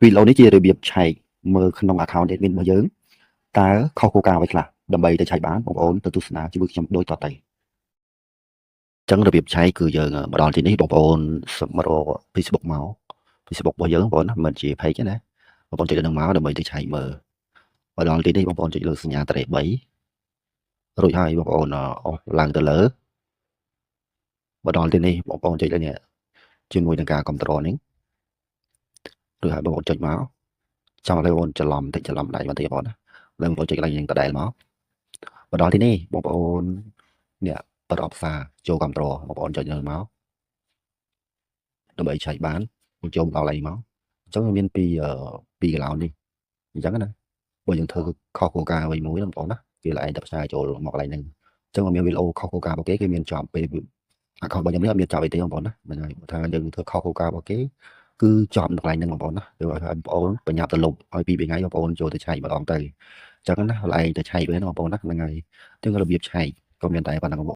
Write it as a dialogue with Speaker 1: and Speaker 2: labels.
Speaker 1: វីដេអូនេះជារបៀបឆែកមើលក្នុង account admin របស់យើងតើខុសគោលការណ៍អ្វីខ្លះដើម្បីទៅឆែកបានបងប្អូនទៅទស្សនាជាមួយខ្ញុំដូចតទៅអញ្ចឹងរបៀបឆែកគឺយើងមកដល់ទីនេះបងប្អូនសម្រក Facebook មក Facebook របស់យើងបងប្អូនណាមិនជា page ទេណាបងប្អូនចុចលើនឹងមកដើម្បីទៅឆែកមើលមកដល់ទីនេះបងប្អូនចុចលើសញ្ញាត្រេ3រួចហើយបងប្អូនអស់ឡើងទៅលើមកដល់ទីនេះបងប្អូនចុចលើនេះជាមួយនឹងការគ្រប់គ្រងនេះរួចហើយបងប្អូនចុចមកចាំឲ្យបងប្អូនច្រឡំបន្តិចច្រឡំដៃបន្តិចបងប្អូនណាឡើងបងប្អូនចុចកន្លែងយើងដដែលមកដល់ទីនេះបងប្អូននេះបិទអបសារចូលគ្រប់គ្រងបងប្អូនចុចលើមកដើម្បីឆែកបានខ្ញុំចូលដល់អីមកអញ្ចឹងមានពីកន្លោនេះអញ្ចឹងណាបើយើងធ្វើខុសគោលការណ៍អ្វីមួយណាបងប្អូនណាវាlạiតែផ្សាយចូលមកកន្លែងហ្នឹងអញ្ចឹងមានវីដេអូខុសគោលការណ៍របស់គេគេមានជាប់ពេលaccount របស់ខ្ញុំនេះអត់មានចប់អីទេបងប្អូនណាមិនហើយថាយើងធ្វើខុសគោលការណ៍របស់គេគឺជាប់នៅកន្លែងហ្នឹងបងប្អូនណាគឺឲ្យបងប្អូនបញ្ញាប់ទៅលុបឲ្យពីថ្ងៃបងប្អូនចូលទៅឆែកម្ដងទៅអញ្ចឹងណាlạiទៅឆែកវិញណាបងប្អូនណាហ្នឹងហើយអញ្ចឹងរបៀបឆែកក៏មានតែប៉ុណ្ណឹងបង